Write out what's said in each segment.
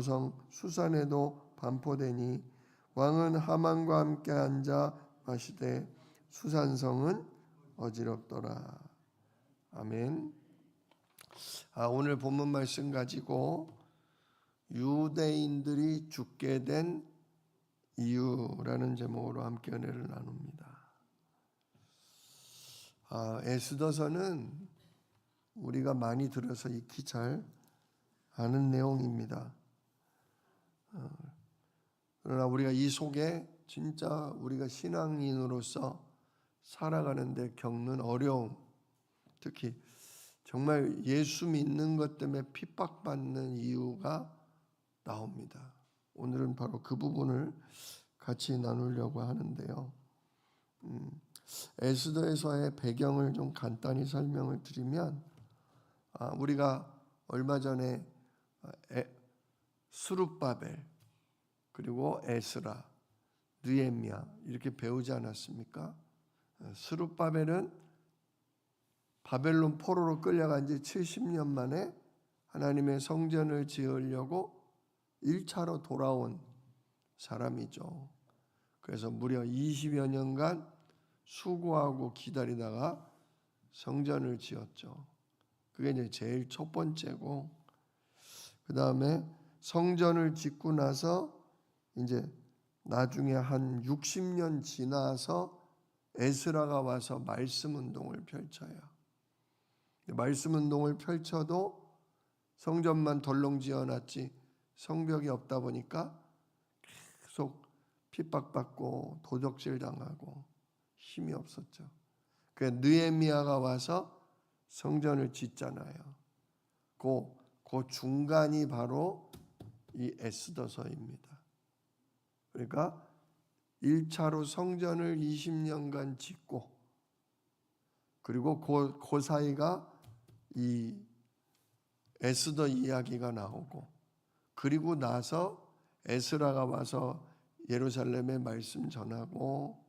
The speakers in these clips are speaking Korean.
성 수산에도 반포되니 왕은 하만과 함께 앉아 마시되 수산성은 어지럽더라. 아멘. 오늘 본문 말씀 가지고 유대인들이 죽게 된 이유라는 제목으로 함께 은혜를 나눕니다. 에스더서는 우리가 많이 들어서 익히 잘 아는 내용입니다. 그러나 우리가 이 속에 진짜 우리가 신앙인으로서 살아가는데 겪는 어려움, 특히 정말 예수 믿는 것 때문에 핍박받는 이유가 나옵니다. 오늘은 바로 그 부분을 같이 나누려고 하는데요. 에스더에서의 배경을 좀 간단히 설명을 드리면, 우리가 얼마 전에 스룹바벨 그리고 에스라, 느헤미야 이렇게 배우지 않았습니까? 스룹바벨은 바벨론 포로로 끌려간 지 70년 만에 하나님의 성전을 지으려고 1차로 돌아온 사람이죠. 그래서 무려 20여 년간 수고하고 기다리다가 성전을 지었죠. 그게 이제 제일 첫 번째고, 그 다음에 성전을 짓고 나서 이제 나중에 한 60년 지나서 에스라가 와서 말씀 운동을 펼쳐요. 말씀 운동을 펼쳐도 성전만 덜렁 지어놨지 성벽이 없다 보니까 계속 핍박받고 도적질 당하고 힘이 없었죠. 그 느헤미야가 와서 성전을 짓잖아요. 그 중간이 바로 이 에스더서입니다. 그러니까 1차로 성전을 20년간 짓고, 그리고 그 사이가 이 에스더 이야기가 나오고, 그리고 나서 에스라가 와서 예루살렘에 말씀 전하고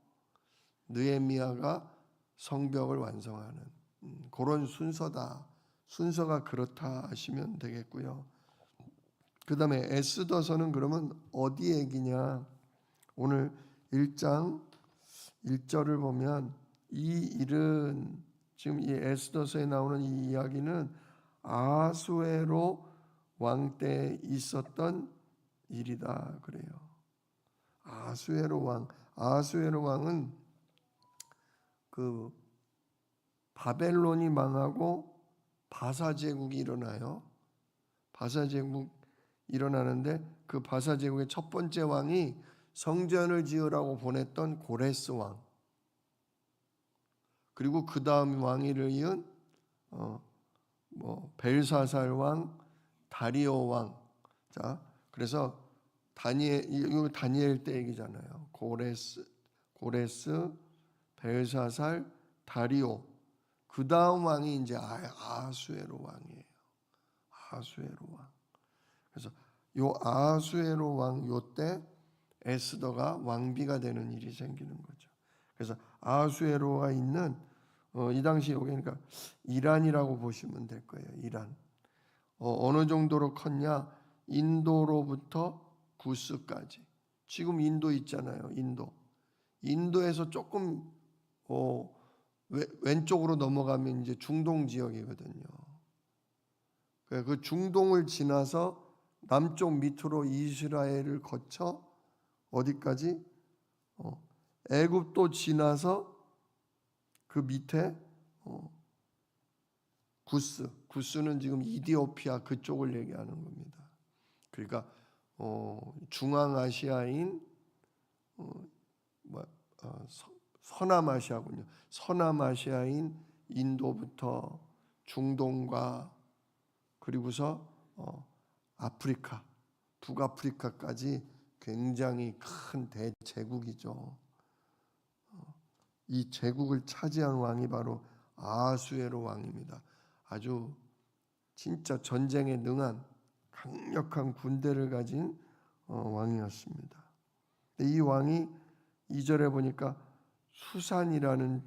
느헤미야가 성벽을 완성하는 그런 순서다. 순서가 그렇다 하시면 되겠고요. 그 다음에 에스더서는 그러면 어디 얘기냐? 오늘 1장 1절을 보면 이 일은, 지금 이 에스더서에 나오는 이 이야기는 아하수에로 왕 때 있었던 일이다 그래요. 아하수에로 왕은 그 바벨론이 망하고 바사 제국이 일어나요. 바사 제국 일어나는데 그 바사 제국의 첫 번째 왕이 성전을 지으라고 보냈던 고레스 왕, 그리고 그 다음 왕위를 이은 벨사살 왕, 다리오 왕. 자, 그래서 다니엘 때 얘기잖아요. 고레스, 벨사살, 다리오. 그 다음 왕이 이제 아하수에로 왕이에요. 아하수에로 왕. 그래서 요 아하수에로 왕 요때 에스더가 왕비가 되는 일이 생기는 거죠. 그래서 아하수에로가 있는 이 당시 여기 그러니까 이란이라고 보시면 될 거예요. 이란. 어느 정도로 컸냐? 인도로부터 구스까지. 지금 인도 있잖아요. 인도에서 조금 왼쪽으로 넘어가면 이제 중동 지역이거든요. 그 중동을 지나서 남쪽 밑으로 이스라엘을 거쳐 어디까지? 애굽도 지나서 그 밑에 구스는 지금 이디오피아 그쪽을 얘기하는 겁니다. 그러니까 중앙아시아인 서남아시아군요. 서남아시아인 인도부터 중동과 그리고서 아프리카, 북아프리카까지 굉장히 큰 대제국이죠. 이 제국을 차지한 왕이 바로 아하수에로 왕입니다. 아주 진짜 전쟁에 능한 강력한 군대를 가진 왕이었습니다. 이 왕이 2절에 보니까 수산이라는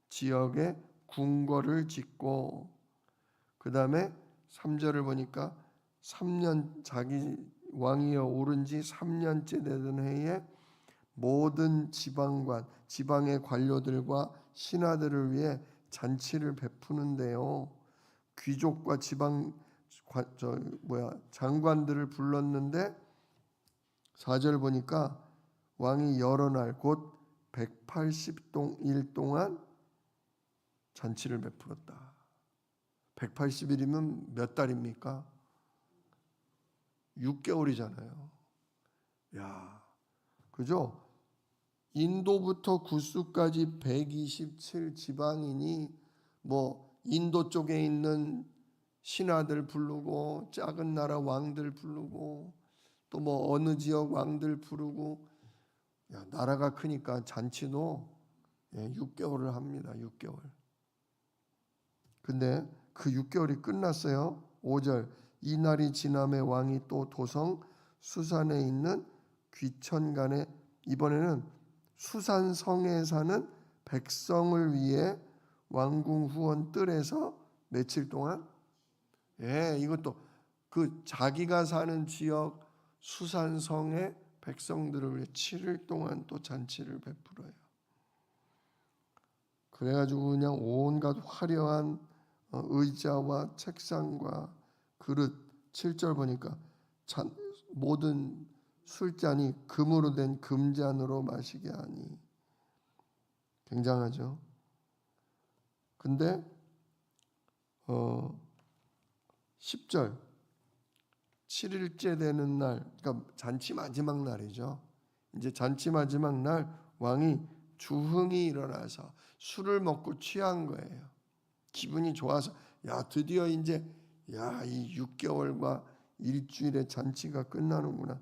지역에 궁궐을 짓고, 그 다음에 3절을 보니까 3년 자기 왕위에 오른 지 3년째 되던 해에 모든 지방의 관료들과 신하들을 위해 잔치를 베푸는데요. 귀족과 장관들을 불렀는데 4절 보니까 왕이 여러 날 곧 180일 동안 잔치를 베풀었다. 180일이면 몇 달입니까? 6개월이잖아요. 야, 그죠? 인도부터 구스까지 127 지방인이 인도 쪽에 있는 신하들 부르고 작은 나라 왕들 부르고 또 어느 지역 왕들 부르고 나라가 크니까 잔치도 6개월을 합니다. 6개월. 근데 그 6개월이 끝났어요. 5절 이날이 지남에 왕이 또 도성 수산에 있는 귀천간에 이번에는 수산성에 사는 백성을 위해 왕궁 후원 뜰에서 며칠 동안 이것도 그 자기가 사는 지역 수산성의 백성들을 위해 7일 동안 또 잔치를 베풀어요. 그래가지고 그냥 온갖 화려한 의자와 책상과 그릇 7절 보니까 모든 술잔이 금으로 된 금잔으로 마시게 하니 굉장하죠. 근데 10절 7일째 되는 날, 그러니까 잔치 마지막 날이죠. 이제 잔치 마지막 날 왕이 주흥이 일어나서 술을 먹고 취한 거예요. 기분이 좋아서 드디어 이제 이 6개월과 일주일의 잔치가 끝나는구나.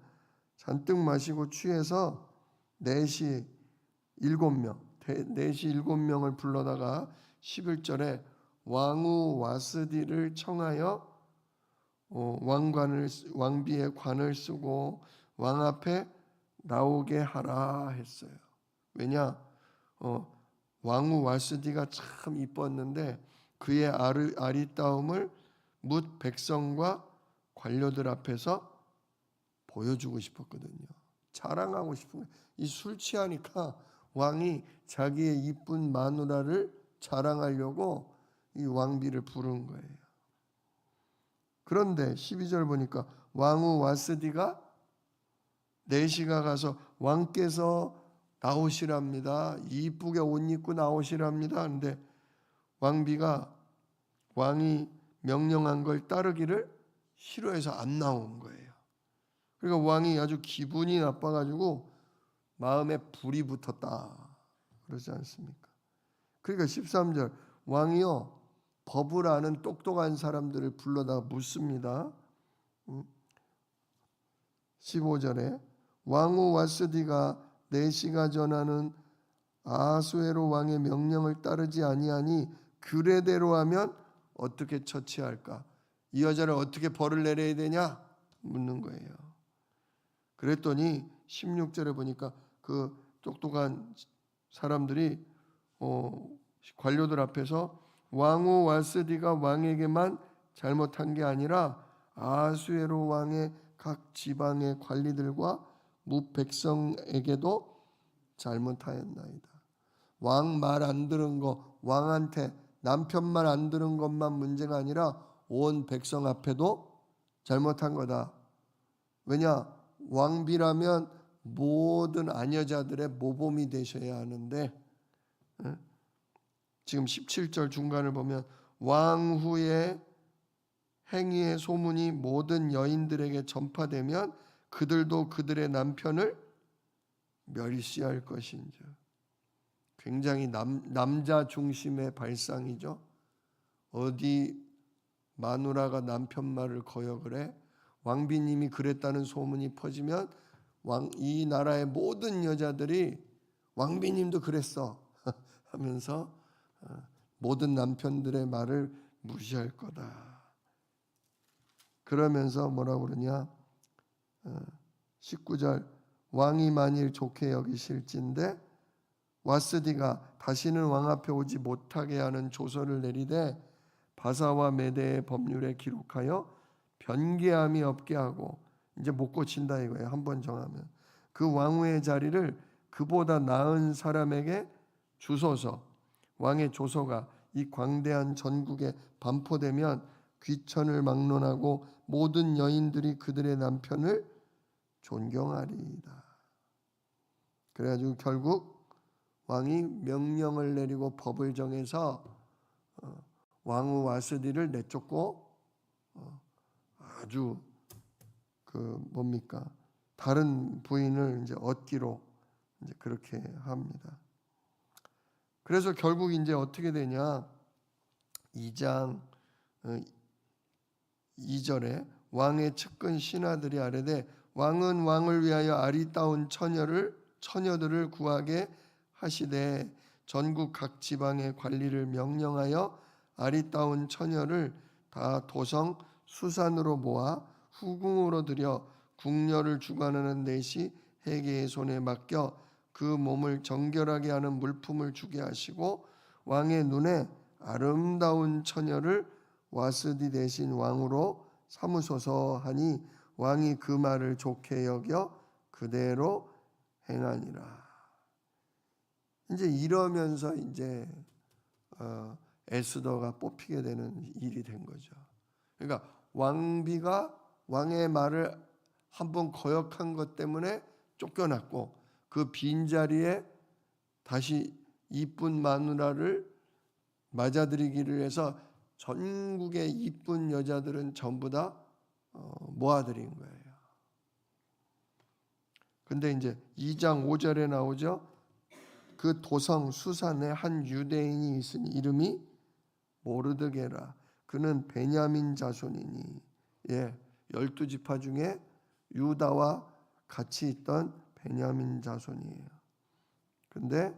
잔뜩 마시고 취해서 4시 7명을 불러다가 11절에 왕후 와스디를 청하여 왕비의 관을 쓰고 왕 앞에 나오게 하라 했어요. 왜냐? 왕후 와스디가 참 이뻤는데 그의 아리따움을 뭇 백성과 관료들 앞에서 보여주고 싶었거든요. 자랑하고 싶은 거예요. 이 술 취하니까 왕이 자기의 이쁜 마누라를 자랑하려고 이 왕비를 부른 거예요. 그런데 12절 보니까 왕후 와스디가 4시가 가서 왕께서 나오시랍니다. 이쁘게 옷 입고 나오시랍니다. 근데 왕비가 왕이 명령한 걸 따르기를 싫어해서 안 나온 거예요. 그러니까 왕이 아주 기분이 나빠가지고 마음에 불이 붙었다. 그러지 않습니까? 그러니까 13절 왕이요 법을 아는 똑똑한 사람들을 불러다 묻습니다. 15절에 왕후 와스디가 4시가 전하는 아하수에로 왕의 명령을 따르지 아니하니 규례대로 하면 어떻게 처치할까? 이 여자를 어떻게 벌을 내려야 되냐? 묻는 거예요. 그랬더니 16절에 보니까 그 똑똑한 사람들이 관료들 앞에서 왕후 와스디가 왕에게만 잘못한 게 아니라 아하수에로 왕의 각 지방의 관리들과 무백성에게도 잘못하였나이다. 왕 말 안 들은 거, 왕한테 남편 말 안 들은 것만 문제가 아니라 온 백성 앞에도 잘못한 거다. 왜냐? 왕비라면 모든 아녀자들의 모범이 되셔야 하는데 지금 17절 중간을 보면 왕후의 행위의 소문이 모든 여인들에게 전파되면 그들도 그들의 남편을 멸시할 것인지. 굉장히 남자 중심의 발상이죠. 어디 마누라가 남편 말을 거역을 해? 왕비님이 그랬다는 소문이 퍼지면 이 나라의 모든 여자들이 왕비님도 그랬어 하면서 모든 남편들의 말을 무시할 거다. 그러면서 뭐라고 그러냐? 19절 왕이 만일 좋게 여기실진데 와스디가 다시는 왕 앞에 오지 못하게 하는 조서를 내리되 바사와 메대의 법률에 기록하여 변개함이 없게 하고 이제 못 고친다 이거예요. 한번 정하면 그 왕후의 자리를 그보다 나은 사람에게 주소서. 왕의 조서가 이 광대한 전국에 반포되면 귀천을 막론하고 모든 여인들이 그들의 남편을 존경하리이다. 그래가지고 결국 왕이 명령을 내리고 법을 정해서 왕후 와스디를 내쫓고 아주 다른 부인을 이제 얻기로 이제 그렇게 합니다. 그래서 결국 이제 어떻게 되냐? 2장 2절에 왕의 측근 신하들이 아뢰되 왕은 왕을 위하여 아리따운 처녀들을 구하게 하시되 전국 각 지방의 관리를 명령하여 아리따운 처녀를 다 도성 수산으로 모아 후궁으로 들여 궁녀를 주관하는 넷이 해계의 손에 맡겨 그 몸을 정결하게 하는 물품을 주게 하시고 왕의 눈에 아름다운 처녀를 와스디 대신 왕으로 삼으소서 하니 왕이 그 말을 좋게 여겨 그대로 행하니라. 이제 이러면서 이제 에스더가 뽑히게 되는 일이 된 거죠. 그러니까 왕비가 왕의 말을 한번 거역한 것 때문에 쫓겨났고 그 빈자리에 다시 이쁜 마누라를 맞아들이기를 해서 전국의 이쁜 여자들은 전부 다 모아들인 거예요. 근데 이제 2장 5절에 나오죠. 그 도성 수산에 한 유대인이 있으니 이름이 모르드게라. 그는 베냐민 자손이니 12지파 중에 유다와 같이 있던 베냐민 자손이에요. 근데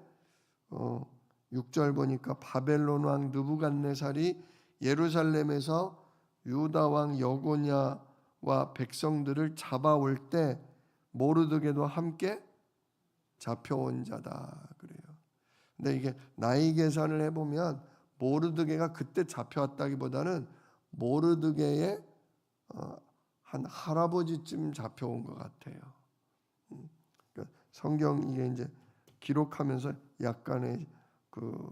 6절 보니까 바벨론 왕 느부갓네살이 예루살렘에서 유다 왕 여고냐와 백성들을 잡아올 때 모르드게도 함께 잡혀온 자다 그래요. 근데 이게 나이 계산을 해보면 모르드게가 그때 잡혀왔다기보다는 모르드게의 한 할아버지쯤 잡혀온 것 같아요. 그러니까 성경 이게 이제 기록하면서 약간의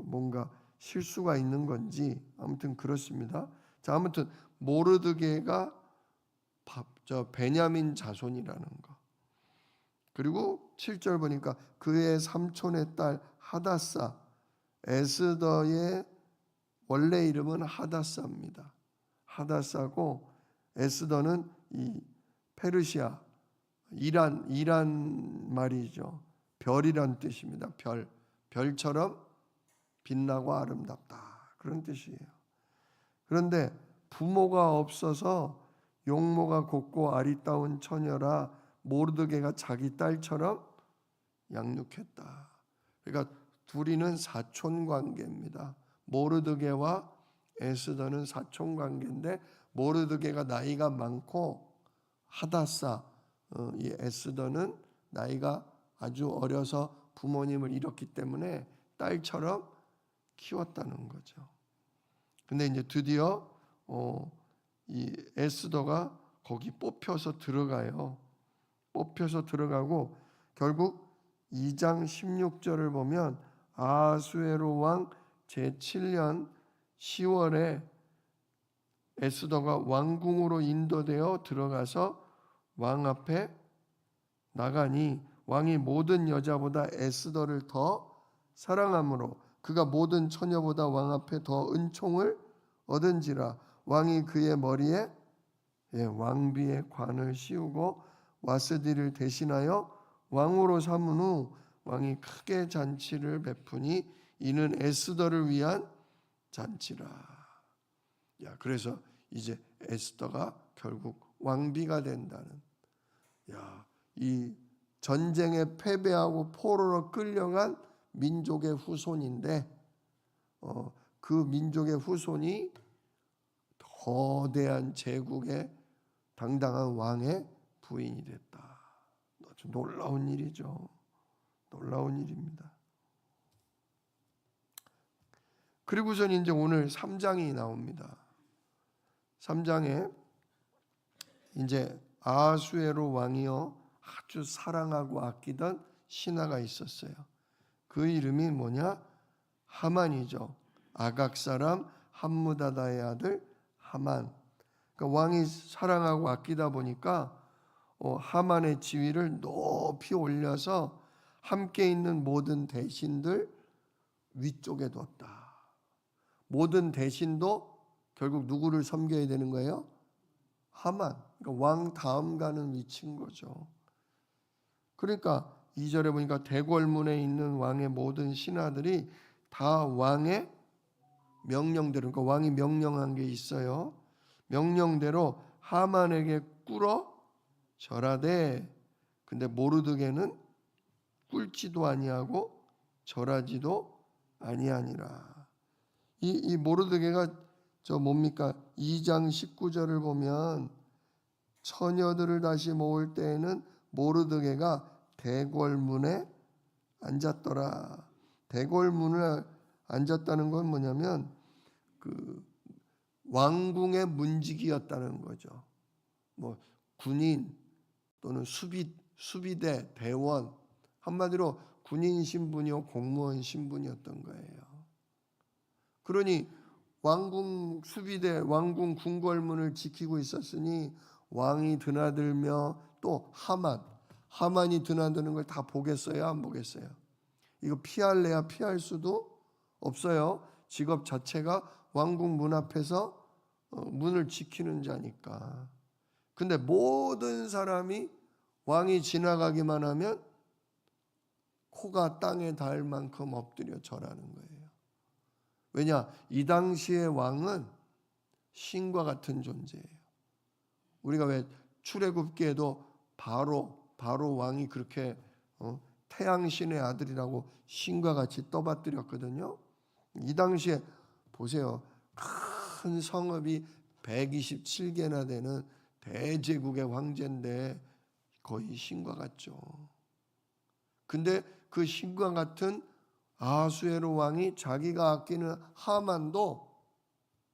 뭔가 실수가 있는 건지 아무튼 그렇습니다. 자, 아무튼 모르드게가 베냐민 자손이라는 거. 그리고 7절 보니까 그의 삼촌의 딸 하다사, 에스더의 원래 이름은 하다사입니다. 하다사고 에스더는 이 페르시아 이란 말이죠. 별이란 뜻입니다. 별처럼 빛나고 아름답다 그런 뜻이에요. 그런데 부모가 없어서 용모가 곱고 아리따운 처녀라 모르드게가 자기 딸처럼 양육했다. 그러니까 둘이는 사촌 관계입니다. 모르드게와 에스더는 사촌 관계인데 모르드게가 나이가 많고 하다사 이 에스더는 나이가 아주 어려서 부모님을 잃었기 때문에 딸처럼 키웠다는 거죠. 근데 이제 드디어 이 에스더가 거기 뽑혀서 들어가요. 뽑혀서 들어가고 결국 2장 16절을 보면 아하수에로 왕 제7년 10월에 에스더가 왕궁으로 인도되어 들어가서 왕 앞에 나가니 왕이 모든 여자보다 에스더를 더 사랑하므로 그가 모든 처녀보다 왕 앞에 더 은총을 얻은지라. 왕이 그의 머리에 왕비의 관을 씌우고 와스디를 대신하여 왕으로 삼은 후 왕이 크게 잔치를 베푸니 이는 에스더를 위한 잔치라. 그래서 이제 에스더가 결국 왕비가 된다는. 이 전쟁에 패배하고 포로로 끌려간 민족의 후손인데 그 민족의 후손이 거대한 제국의 당당한 왕의 부인이 됐다. 아주 놀라운 일이죠. 놀라운 일입니다. 그리고선 이제 오늘 3장이 나옵니다. 3장에 이제 아수에로 왕이요 아주 사랑하고 아끼던 신하가 있었어요. 그 이름이 뭐냐? 하만이죠. 아각 사람 함무다다의 아들 하만. 그러니까 왕이 사랑하고 아끼다 보니까 하만의 지위를 높이 올려서 함께 있는 모든 대신들 위쪽에 뒀다. 모든 대신도 결국 누구를 섬겨야 되는 거예요? 하만. 그러니까 왕 다음 가는 위치인 거죠. 그러니까 2절에 보니까 대궐문에 있는 왕의 모든 신하들이 다 왕의 명령대로, 그러니까 왕이 명령한 게 있어요. 명령대로 하만에게 꿇어 절하되, 근데 모르드게는 꿇지도 아니하고 절하지도 아니하니라. 이 모르드게가 저 뭡니까? 2장 19절을 보면 처녀들을 다시 모을 때에는 모르드게가 대궐문에 앉았더라. 대궐문을 앉았다는 건 뭐냐면 그 왕궁의 문직이었다는 거죠. 뭐 군인 또는 수비대, 대원, 한마디로 군인 신분이요 공무원 신분이었던 거예요. 그러니 왕궁 수비대, 왕궁 궁궐문을 지키고 있었으니 왕이 드나들며 또 하만이 드나드는 걸 다 보겠어요, 안 보겠어요? 이거 피할래야 피할 수도 없어요. 직업 자체가 왕궁 문 앞에서 문을 지키는 자니까. 근데 모든 사람이 왕이 지나가기만 하면 코가 땅에 닿을 만큼 엎드려 절하는 거예요. 왜냐? 이 당시의 왕은 신과 같은 존재예요. 우리가 왜 출애굽기에도 바로 왕이 그렇게 태양신의 아들이라고 신과 같이 떠받들였거든요. 이 당시에 보세요. 큰 성읍이 127개나 되는 대제국의 황제인데 거의 신과 같죠. 근데 그 신과 같은 아수에로 왕이 자기가 아끼는 하만도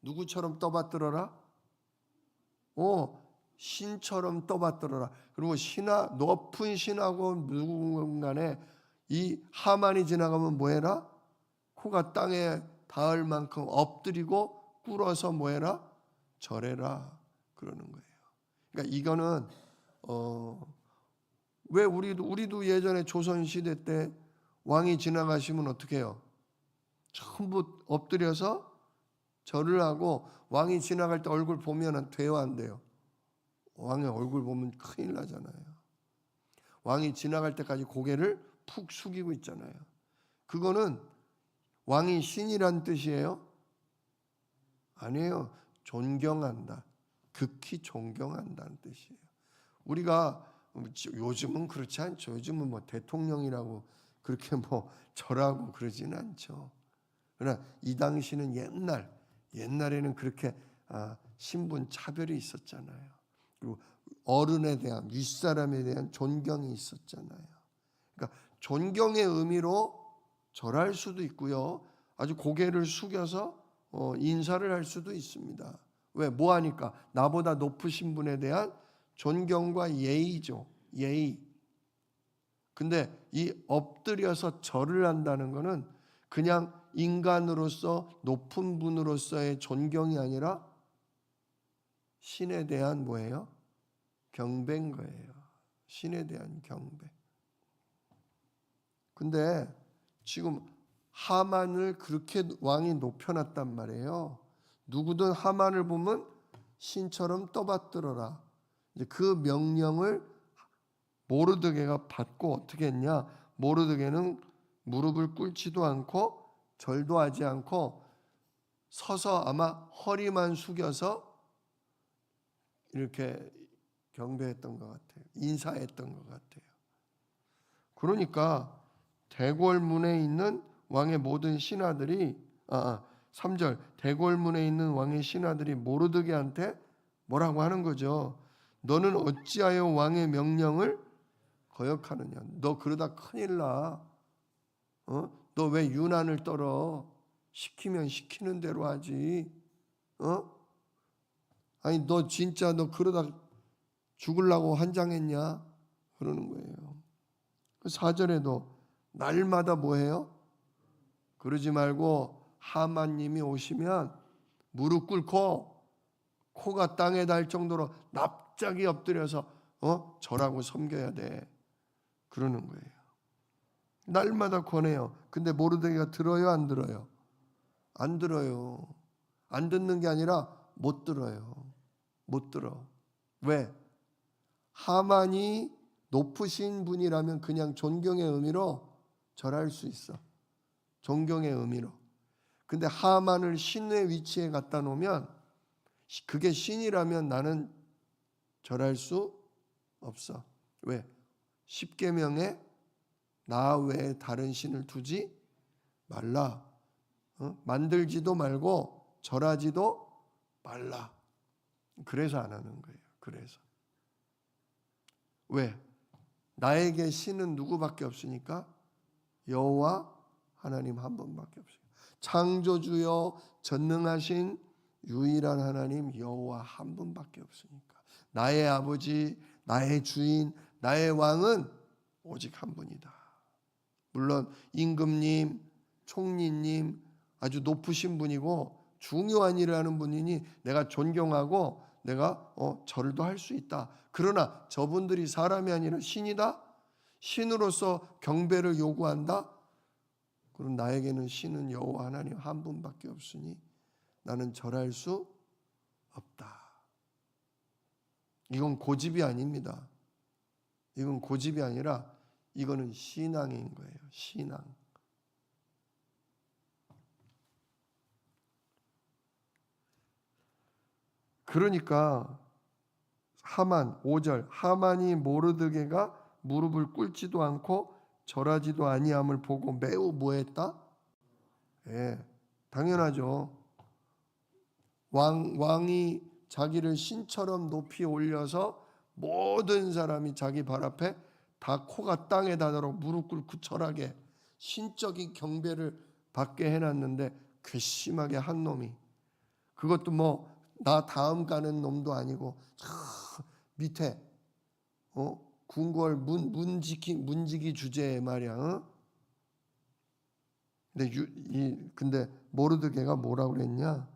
누구처럼 떠받들어라? 신처럼 떠받들어라. 그리고 높은 신하고 누군가에 이 하만이 지나가면 뭐해라? 코가 땅에 닿을 만큼 엎드리고 꿇어서 뭐해라? 절해라. 그러는 거예요. 그러니까 이거는 왜 우리도 예전에 조선시대 때 왕이 지나가시면 어떻게 해요? 전부 엎드려서 절을 하고 왕이 지나갈 때 얼굴 보면 돼요, 안 돼요? 왕의 얼굴 보면 큰일 나잖아요. 왕이 지나갈 때까지 고개를 푹 숙이고 있잖아요. 그거는 왕이 신이란 뜻이에요? 아니에요. 존경한다. 극히 존경한다는 뜻이에요. 우리가 요즘은 그렇지 않죠. 요즘은 뭐 대통령이라고 그렇게 뭐 절하고 그러지는 않죠. 그러나 이 당시는 옛날에는 그렇게 신분 차별이 있었잖아요. 그리고 어른에 대한, 윗사람에 대한 존경이 있었잖아요. 그러니까 존경의 의미로 절할 수도 있고요. 아주 고개를 숙여서 인사를 할 수도 있습니다. 왜? 뭐 하니까? 나보다 높으신 분에 대한 존경과 예의죠. 예의. 근데 이 엎드려서 절을 한다는 것은 그냥 인간으로서 높은 분으로서의 존경이 아니라 신에 대한 뭐예요? 경배인 거예요. 신에 대한 경배. 근데 지금 하만을 그렇게 왕이 높여놨단 말이에요. 누구든 하만을 보면 신처럼 떠받들어라. 이제 그 명령을 모르드게가 받고 어떻게 했냐? 모르드게는 무릎을 꿇지도 않고 절도 하지 않고 서서 아마 허리만 숙여서 이렇게 경배했던 것 같아요. 인사했던 것 같아요. 그러니까 대궐문에 있는 왕의 모든 신하들이 3절 대궐문에 있는 왕의 신하들이 모르드게한테 뭐라고 하는 거죠? 너는 어찌하여 왕의 명령을 거역하느냐? 너 그러다 큰일 나. 너 왜 유난을 떨어? 시키면 시키는 대로 하지. 아니 너 진짜 너 그러다 죽으려고 환장했냐? 그러는 거예요. 4절에도 날마다 뭐해요? 그러지 말고 하만님이 오시면 무릎 꿇고 코가 땅에 닿을 정도로 납작이 엎드려서 절하고 섬겨야 돼. 그러는 거예요. 날마다 권해요. 근데 모르드게가 들어요, 안 들어요? 안 들어요. 안 듣는 게 아니라 못 들어요. 못 들어. 왜? 하만이 높으신 분이라면 그냥 존경의 의미로 절할 수 있어. 존경의 의미로. 근데 하만을 신의 위치에 갖다 놓으면 그게 신이라면 나는 절할 수 없어. 왜? 십계명에 나 외에 다른 신을 두지 말라. 만들지도 말고 절하지도 말라. 그래서 안 하는 거예요. 그래서. 왜? 나에게 신은 누구밖에 없으니까? 여호와 하나님 한 분밖에 없어요. 창조주여 전능하신 유일한 하나님 여호와 한 분밖에 없으니까. 나의 아버지, 나의 주인, 나의 왕은 오직 한 분이다. 물론 임금님, 총리님 아주 높으신 분이고 중요한 일을 하는 분이니 내가 존경하고 내가 절도 할 수 있다. 그러나 저분들이 사람이 아니라 신이다? 신으로서 경배를 요구한다? 그럼 나에게는 신은 여호와 하나님 한 분밖에 없으니 나는 절할 수 없다. 이건 고집이 아닙니다. 이건 고집이 아니라 이거는 신앙인 거예요. 신앙. 그러니까 하만 5절 하만이 모르드게가 무릎을 꿇지도 않고 절하지도 아니함을 보고 매우 뭐했다? 예, 당연하죠. 왕이 자기를 신처럼 높이 올려서 모든 사람이 자기 발 앞에 다 코가 땅에 닿도록 무릎 꿇고 절하게 신적인 경배를 받게 해놨는데 괘씸하게 한 놈이 그것도 뭐 나 다음 가는 놈도 아니고 밑에 궁궐 문지기 주제에 말이야. 근데 모르드게가 뭐라고 그랬냐?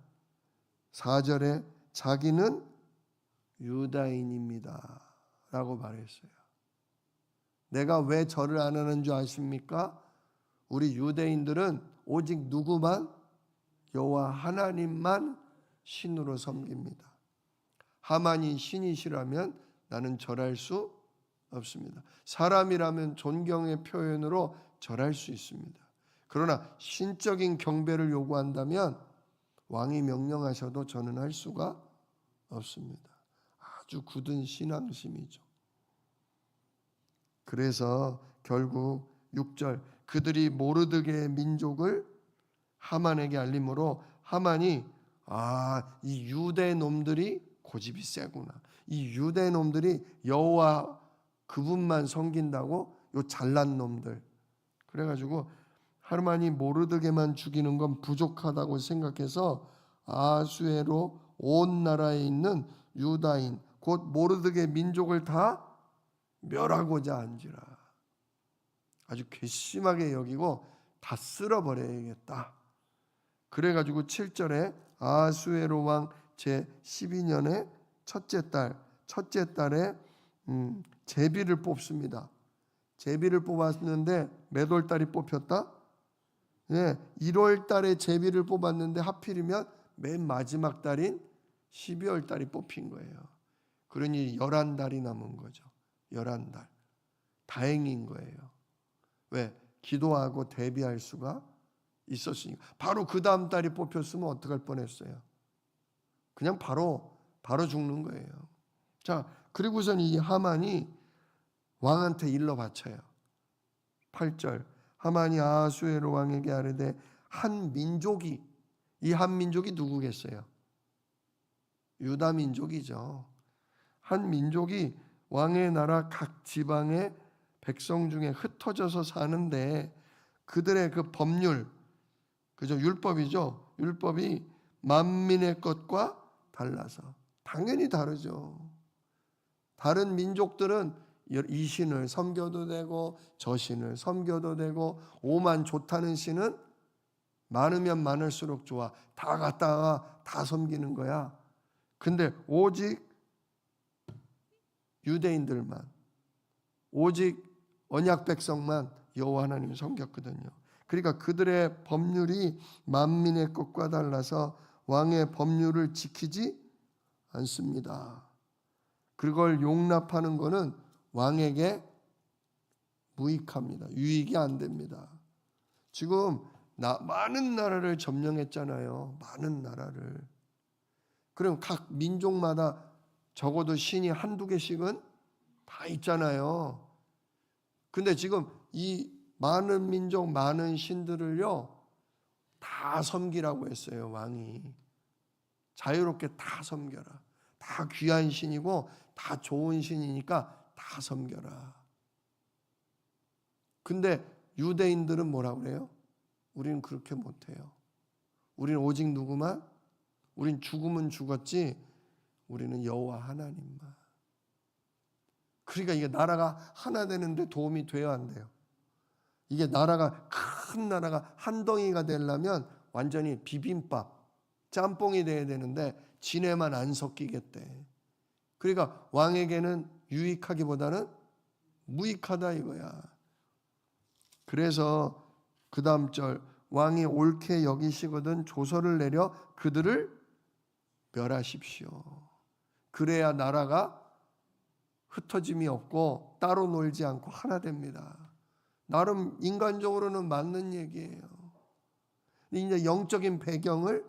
4절에 자기는 유다인입니다 라고 말했어요. 내가 왜 절을 안 하는 줄 아십니까? 우리 유대인들은 오직 누구만? 여호와 하나님만 신으로 섬깁니다. 하만이 신이시라면 나는 절할 수 없습니다. 사람이라면 존경의 표현으로 절할 수 있습니다. 그러나 신적인 경배를 요구한다면 왕이 명령하셔도 저는 할 수가 없습니다. 아주 굳은 신앙심이죠. 그래서 결국 6절 그들이 모르드게의 민족을 하만에게 알림으로 하만이 이 유대 놈들이 고집이 세구나. 이 유대 놈들이 여호와 그분만 섬긴다고 요 잘난 놈들. 그래가지고 하만이 모르드게만 죽이는 건 부족하다고 생각해서 아수에로 온 나라에 있는 유다인 곧 모르드게 민족을 다 멸하고자 한지라. 아주 괘씸하게 여기고 다 쓸어버려야겠다. 그래가지고 7절에 아수에로 왕 제12년에 첫째 달에 제비를 뽑습니다. 제비를 뽑았는데 몇 월 달이 뽑혔다? 1월 달에 제비를 뽑았는데 하필이면 맨 마지막 달인 12월 달이 뽑힌 거예요. 그러니 11달이 남은 거죠. 11달. 다행인 거예요. 왜? 기도하고 대비할 수가 있었으니까. 바로 그 다음 달이 뽑혔으면 어떡할 뻔했어요. 그냥 바로 죽는 거예요. 자, 그리고선 이 하만이 왕한테 일러 바쳐요. 8절 하만이 아수에로 왕에게 아뢰되 한 민족이 이 한 민족이 누구겠어요? 유다 민족이죠. 한 민족이 왕의 나라 각 지방의 백성 중에 흩어져서 사는데 그들의 그 법률, 그죠? 율법이죠. 율법이 만민의 것과 달라서 당연히 다르죠. 다른 민족들은 이 신을 섬겨도 되고 저 신을 섬겨도 되고 오만 좋다는 신은 많으면 많을수록 좋아. 다 갖다가 다 섬기는 거야. 근데 오직 유대인들만, 오직 언약 백성만 여호와 하나님을 섬겼거든요. 그러니까 그들의 법률이 만민의 것과 달라서 왕의 법률을 지키지 않습니다. 그걸 용납하는 것은 왕에게 무익합니다. 유익이 안 됩니다. 지금 많은 나라를 점령했잖아요. 많은 나라를. 그럼 각 민족마다 적어도 신이 한두 개씩은 다 있잖아요. 근데 지금 이 많은 민족, 많은 신들을요, 다 섬기라고 했어요, 왕이. 자유롭게 다 섬겨라. 다 귀한 신이고, 다 좋은 신이니까 다 섬겨라. 근데 유대인들은 뭐라고 그래요? 우리는 그렇게 못해요. 우리는 오직 누구만? 우린 죽으면 죽었지, 우리는 여호와 하나님만. 그러니까 이게 나라가 하나 되는데 도움이 돼야 안 돼요. 이게 나라가 큰 나라가 한 덩이가 되려면 완전히 비빔밥, 짬뽕이 돼야 되는데 지네만 안 섞이겠대. 그러니까 왕에게는 유익하기보다는 무익하다 이거야. 그래서 그 다음 절 왕이 옳게 여기시거든 조서를 내려 그들을 멸하십시오. 그래야 나라가 흩어짐이 없고 따로 놀지 않고 하나 됩니다. 나름 인간적으로는 맞는 얘기예요. 이제 영적인 배경을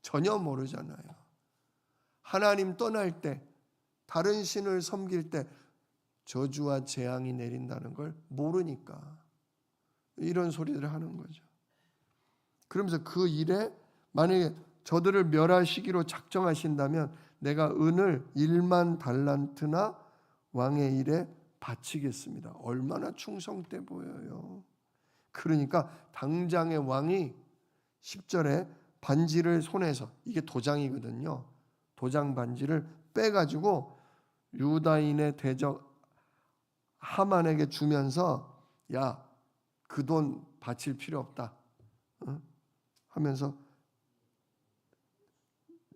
전혀 모르잖아요. 하나님 떠날 때, 다른 신을 섬길 때 저주와 재앙이 내린다는 걸 모르니까 이런 소리들을 하는 거죠. 그러면서 그 일에 만약에 저들을 멸하시기로 작정하신다면 내가 은을 1만 달란트나 왕의 일에 바치겠습니다. 얼마나 충성돼 보여요. 그러니까 당장의 왕이 10절에 반지를 손에서, 이게 도장이거든요. 도장 반지를 빼가지고 유다인의 대적 하만에게 주면서 야, 그 돈 바칠 필요 없다 하면서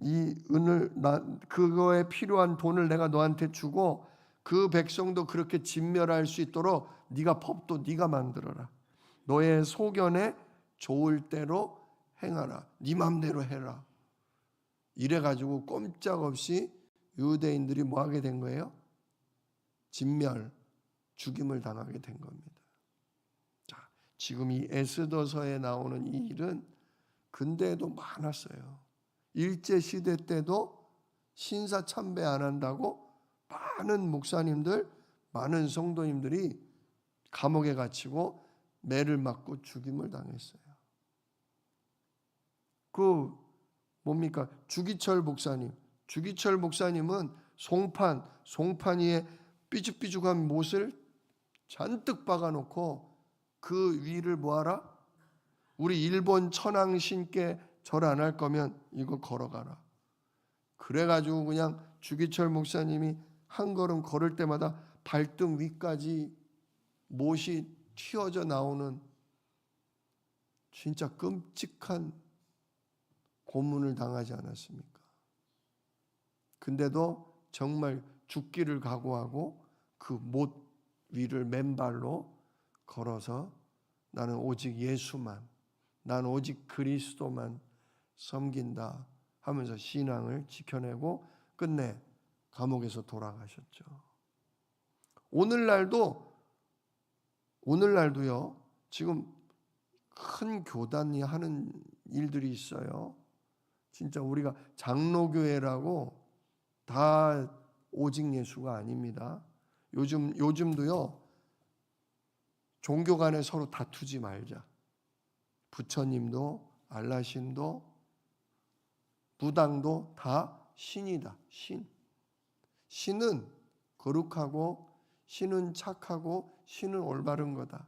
이 은을 그거에 필요한 돈을 내가 너한테 주고 그 백성도 그렇게 진멸할 수 있도록 네가 법도 네가 만들어라. 너의 소견에 좋을 대로 행하라. 네 맘대로 해라. 이래가지고 꼼짝없이 유대인들이 뭐하게 된 거예요? 진멸, 죽임을 당하게 된 겁니다. 자, 지금 이 에스더서에 나오는 이 일은 근대에도 많았어요. 일제시대 때도 신사 참배 안 한다고 많은 목사님들, 많은 성도님들이 감옥에 갇히고 매를 맞고 죽임을 당했어요. 그 뭡니까? 주기철 목사님은 송판 위에 삐죽삐죽한 못을 잔뜩 박아놓고 그 위를 뭐하라? 우리 일본 천황신께 절 안 할 거면 이거 걸어가라. 그래가지고 그냥 주기철 목사님이 한 걸음 걸을 때마다 발등 위까지 못이 튀어져 나오는 진짜 끔찍한 고문을 당하지 않았습니까? 근데도 정말 죽기를 각오하고 그 못 위를 맨발로 걸어서 나는 오직 예수만, 난 오직 그리스도만 섬긴다 하면서 신앙을 지켜내고 끝내 감옥에서 돌아가셨죠. 오늘날도요. 지금 큰 교단이 하는 일들이 있어요. 진짜 우리가 장로교회라고 다 오직 예수가 아닙니다. 요즘도요. 종교 간에 서로 다투지 말자. 부처님도 알라신도 무당도 다 신이다. 신은 거룩하고 신은 착하고 신은 올바른 거다.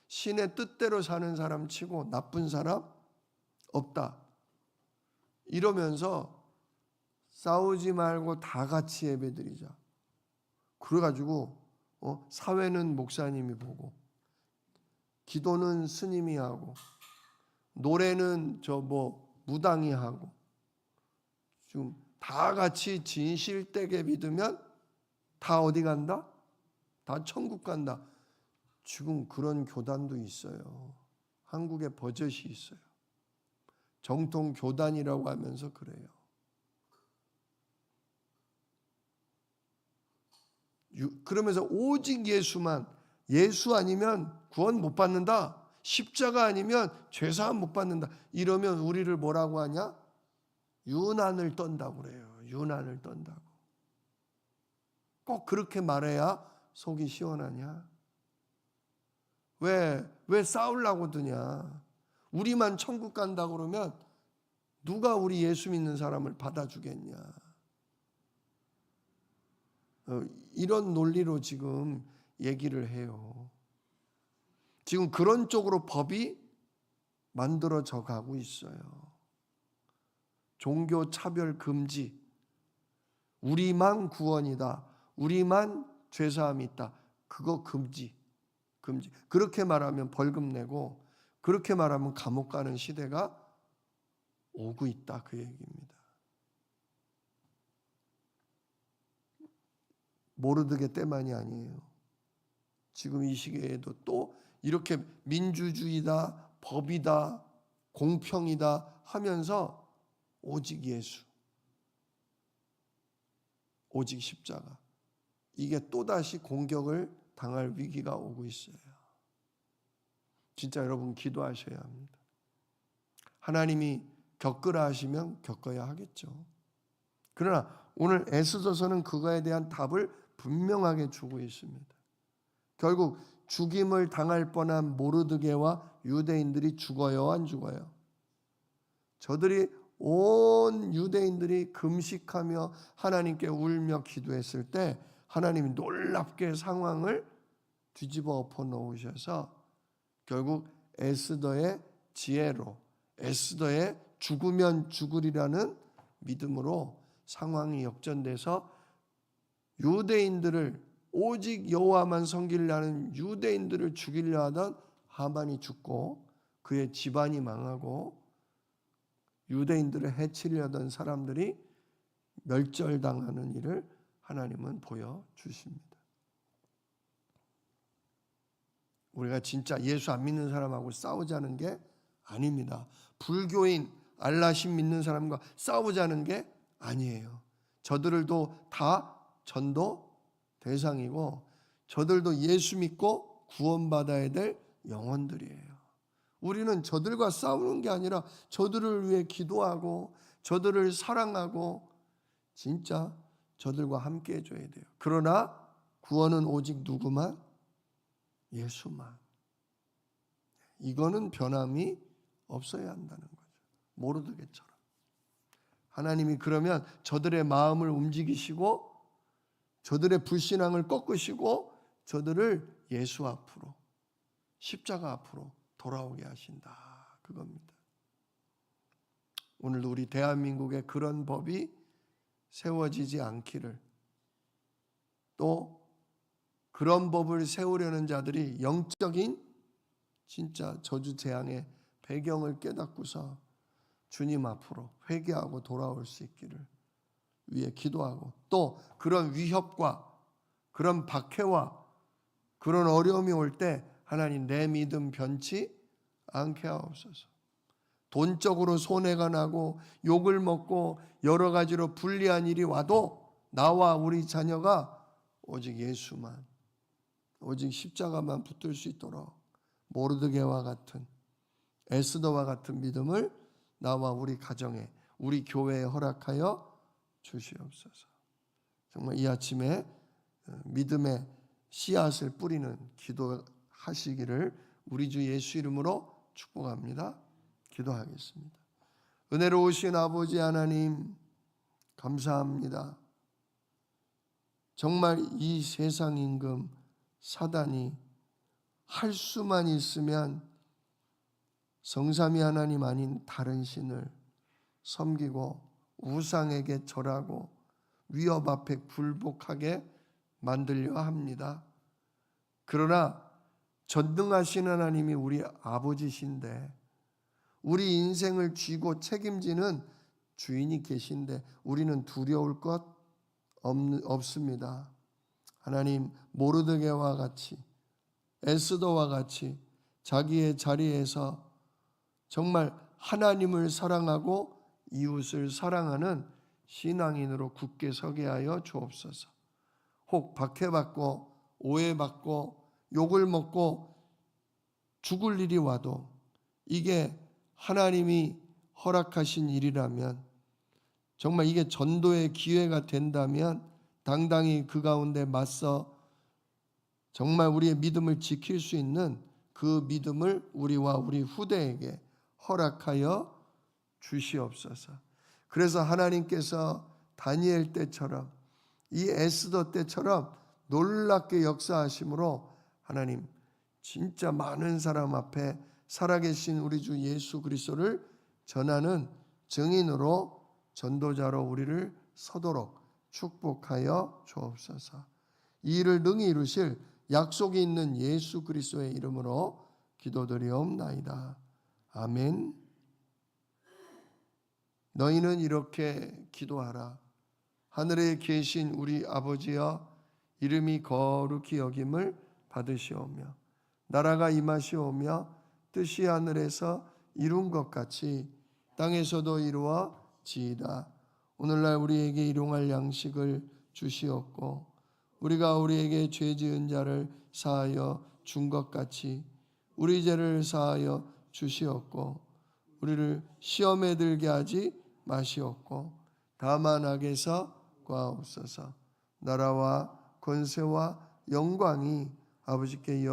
신의 뜻대로 사는 사람 치고 나쁜 사람 없다. 이러면서 싸우지 말고 다 같이 예배드리자. 그래가지고 사회는 목사님이 보고, 기도는 스님이 하고, 노래는 무당이 하고, 지금 다 같이 진실되게 믿으면 다 어디 간다? 다 천국 간다. 지금 그런 교단도 있어요. 한국에 버젓이 있어요. 정통 교단이라고 하면서 그래요. 그러면서 오직 예수만, 예수 아니면 구원 못 받는다, 십자가 아니면 죄사함 못 받는다, 이러면 우리를 뭐라고 하냐? 유난을 떤다고 그래요. 유난을 떤다고. 꼭 그렇게 말해야 속이 시원하냐? 왜 싸우려고 드냐? 우리만 천국 간다고 그러면 누가 우리 예수 믿는 사람을 받아주겠냐? 이런 논리로 지금 얘기를 해요. 지금 그런 쪽으로 법이 만들어져 가고 있어요. 종교 차별 금지, 우리만 구원이다, 우리만 죄사함이 있다, 그거 금지. 그렇게 말하면 벌금 내고, 그렇게 말하면 감옥 가는 시대가 오고 있다, 그 얘기입니다. 모르드게 때만이 아니에요. 지금 이 시기에도 또 이렇게 민주주의다, 법이다, 공평이다 하면서 오직 예수, 오직 십자가, 이게 또다시 공격을 당할 위기가 오고 있어요. 진짜 여러분 기도하셔야 합니다. 하나님이 겪으라 하시면 겪어야 하겠죠. 그러나 오늘 에스더서는 그거에 대한 답을 분명하게 주고 있습니다. 결국 죽임을 당할 뻔한 모르드게와 유대인들이 죽어요, 안 죽어요? 저들이 온 유대인들이 금식하며 하나님께 울며 기도했을 때 하나님이 놀랍게 상황을 뒤집어 엎어 놓으셔서 결국 에스더의 지혜로, 에스더의 죽으면 죽으리라는 믿음으로 상황이 역전돼서 유대인들을, 오직 여호와만 섬기려는 유대인들을 죽이려 하던 하만이 죽고 그의 집안이 망하고 유대인들을 해치려 하던 사람들이 멸절당하는 일을 하나님은 보여주십니다. 우리가 진짜 예수 안 믿는 사람하고 싸우자는 게 아닙니다. 불교인, 알라신 믿는 사람과 싸우자는 게 아니에요. 저들도 다 전도 대상이고 저들도 예수 믿고 구원받아야 될 영혼들이에요. 우리는 저들과 싸우는 게 아니라 저들을 위해 기도하고 저들을 사랑하고 진짜 저들과 함께 해줘야 돼요. 그러나 구원은 오직 누구만? 예수만. 이거는 변함이 없어야 한다는 거죠. 모르드게처럼. 하나님이 그러면 저들의 마음을 움직이시고 저들의 불신앙을 꺾으시고 저들을 예수 앞으로, 십자가 앞으로 돌아오게 하신다, 그겁니다. 오늘도 우리 대한민국에 그런 법이 세워지지 않기를, 또 그런 법을 세우려는 자들이 영적인 진짜 저주 재앙의 배경을 깨닫고서 주님 앞으로 회개하고 돌아올 수 있기를 위해 기도하고, 또 그런 위협과 그런 박해와 그런 어려움이 올 때 하나님 내 믿음 변치 않게 하옵소서. 돈적으로 손해가 나고 욕을 먹고 여러 가지로 불리한 일이 와도 나와 우리 자녀가 오직 예수만, 오직 십자가만 붙들 수 있도록 모르드게와 같은, 에스더와 같은 믿음을 나와 우리 가정에, 우리 교회에 허락하여 주시옵소서. 정말 이 아침에 믿음의 씨앗을 뿌리는 기도하시기를 우리 주 예수 이름으로 축복합니다. 기도하겠습니다. 은혜로우신 아버지 하나님, 감사합니다. 정말 이 세상 임금 사단이 할 수만 있으면 성삼위 하나님 아닌 다른 신을 섬기고 우상에게 절하고 위협 앞에 굴복하게 만들려 합니다. 그러나 전능하신 하나님이 우리 아버지신데 우리 인생을 쥐고 책임지는 주인이 계신데 우리는 두려울 것 없습니다. 하나님 모르드게와 같이 에스더와 같이 자기의 자리에서 정말 하나님을 사랑하고 이웃을 사랑하는 신앙인으로 굳게 서게 하여 주옵소서. 혹 박해받고 오해받고 욕을 먹고 죽을 일이 와도 이게 하나님이 허락하신 일이라면, 정말 이게 전도의 기회가 된다면 당당히 그 가운데 맞서 정말 우리의 믿음을 지킬 수 있는 그 믿음을 우리와 우리 후대에게 허락하여 주시옵소서. 그래서 하나님께서 다니엘 때처럼 이 에스더 때처럼 놀랍게 역사하심으로 하나님 진짜 많은 사람 앞에 살아계신 우리 주 예수 그리스도를 전하는 증인으로 전도자로 우리를 서도록 축복하여 주옵소서. 이 일을 능히 이루실 약속이 있는 예수 그리스도의 이름으로 기도드리옵나이다. 아멘. 너희는 이렇게 기도하라. 하늘에 계신 우리 아버지여, 이름이 거룩히 여김을 받으시오며 나라가 임하시오며 뜻이 하늘에서 이룬 것 같이 땅에서도 이루어지이다. 오늘날 우리에게 일용할 양식을 주시옵고 우리가 우리에게 죄 지은 자를 사하여 준 것 같이 우리 죄를 사하여 주시옵고 우리를 시험에 들게 하지 마시옵고 다만 악에서 구하옵소서. 나라와 권세와 영광이 아버지께